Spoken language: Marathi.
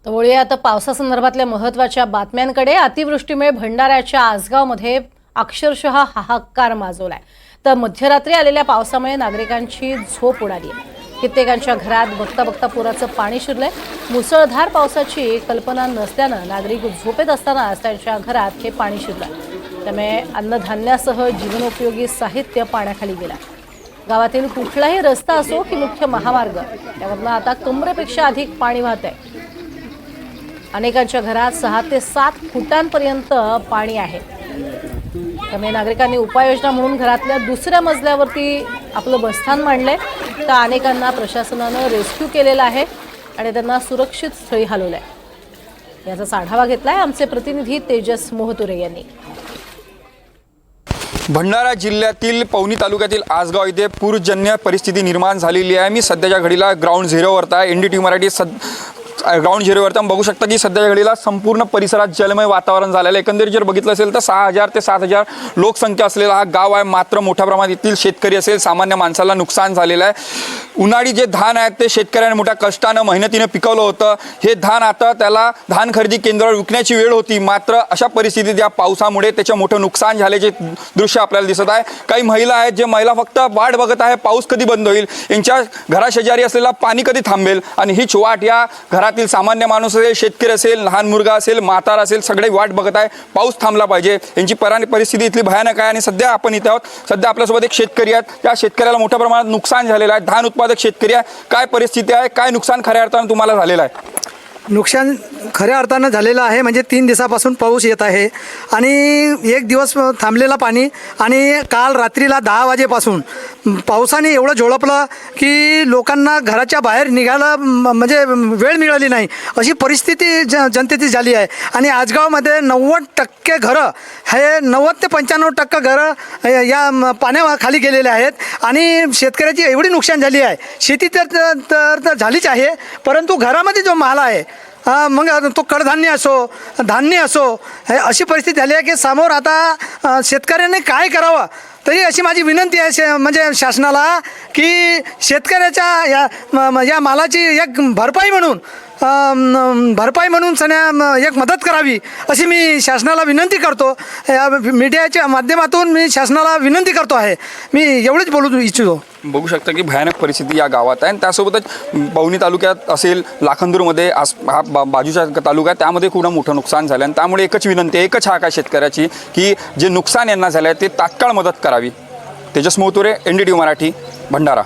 वळूया आता पावसासंदर्भातल्या महत्त्वाच्या बातम्यांकडे। अतिवृष्टीमुळे भंडाऱ्याच्या आसगावमध्ये अक्षरशः हाहाकार माजवलाय। तर मध्यरात्री आलेल्या पावसामुळे नागरिकांची झोप उडाली आहे। कित्येकांच्या घरात बघता बघता पुराचं पाणी शिरलंय। मुसळधार पावसाची कल्पना नसल्यानं नागरिक झोपेत असतानाच त्यांच्या घरात हे पाणी शिरलं। त्यामुळे अन्नधान्यासह जीवनोपयोगी साहित्य पाण्याखाली गेलं। गावातील कुठलाही रस्ता असो की मुख्य महामार्ग यावरनं आता कमरेपेक्षा अधिक पाणी वाहतंय। अनेकांच्या घरात 6 ते 7 फुटांपर्यंत पाणी आहे। त्यामुळे नागरिकांनी उपाययोजना म्हणून घरातल्या दुसऱ्या मजल्यावरती आपलं बसस्थान मांडलंय। तर अनेकांना प्रशासनानं रेस्क्यू केलेलं आहे आणि त्यांना सुरक्षित स्थळी हलवलंय। याचा आढावा घेतलाय आमचे प्रतिनिधी तेजस मोहतुरे यांनी। भंडारा जिल्ह्यातील पवनी तालुक्यातील आसगाव इथे पूरजन्य परिस्थिती निर्माण झालेली आहे। मी सध्याच्या घडीला ग्राउंड झिरोवर आहे। एनडीटीव्ही मराठी ग्राउंड झिरोवर आपण बघू शकता की सध्याच्या घडीला संपूर्ण परिसरात जलमय वातावरण झालेलं आहे। एकंदरीत जर बघितलं असेल तर 6000 ते 7000 लोकसंख्या असलेला हा गाव आहे। मात्र मोठ्या प्रमाणात येथील शेतकरी असेल सामान्य माणसाला नुकसान झालेलं आहे। उन्हाळी जे धान आहेत ते शेतकऱ्यांनी मोठ्या कष्टानं मेहनतीने पिकवलं होतं। हे धान आता त्याला धान खरेदी केंद्रावर विकण्याची वेळ होती। मात्र अशा परिस्थितीत या पावसामुळे त्याचे मोठं नुकसान झाल्याचे दृश्य आपल्याला दिसत आहे। काही महिला आहेत जे महिला फक्त वाट बघत आहे पाऊस कधी बंद होईल, यांच्या घराशेजारी असलेला पाणी कधी थांबेल आणि हीच वाट या घरातील सामान्य माणूस असेल, शेतकरी असेल, लहान मुलगा असेल, म्हातारा असेल, सगळे वाट बघत आहे पाऊस थांबला पाहिजे। यांची परिस्थिती इथली भयानक आहे आणि सध्या आपण इथे आहोत। सध्या आपल्यासोबत एक शेतकरी आहेत, त्या शेतकऱ्याला मोठ्या प्रमाणात नुकसान झालेलं आहे। धान उत्पादक शेतकरी आहे, काय परिस्थिती आहे, काय नुकसान खऱ्या अर्थानं तुम्हाला झालेलं आहे? नुकसान खऱ्या अर्थानं झालेलं आहे। म्हणजे 3 दिवसापासून पाऊस येत आहे आणि 1 दिवस थांबलेला पाणी आणि काल रात्रीला 10 वाजेपासून पावसाने एवढं झोडपलं की लोकांना घराच्या बाहेर निघायला म्हणजे वेळ मिळाली नाही, अशी परिस्थिती जनतेची झाली आहे। आणि आसगावमध्ये 90% घरं हे 90 ते 95% घरं या पाण्याखाली गेलेले आहेत आणि शेतकऱ्याची एवढी नुकसान झाली आहे। शेती तर झालीच आहे, परंतु घरामध्ये जो माल आहे मग तो कडधान्य असो, धान्य असो, हे अशी परिस्थिती झाली आहे की समोर आता शेतकऱ्यांनी काय करावं तरी अशी माझी विनंती आहे म्हणजे शासनाला की शेतकऱ्याच्या या मालाची एक भरपाई म्हणून एक मदत करावी अशी मी शासनाला विनंती करतो। या मीडियाच्या माध्यमातून मी शासनाला विनंती करतो आहे। मी एवढेच बोलू इच्छितो। बघू शकता की भयानक परिस्थिती या गावात आहे आणि त्यासोबतच पवनी तालुक्यात असेल, लाखंदूरमध्ये हा बाजूचा तालुका आहे, त्यामध्ये खूप मोठं नुकसान झालं आणि त्यामुळे एकच विनंती, एकच हाक आहे शेतकऱ्याची की जे नुकसान यांना झालं आहे ते तात्काळ मदत करावी। तेजस मोहतुरे, एनडीटीव्ही मराठी, भंडारा।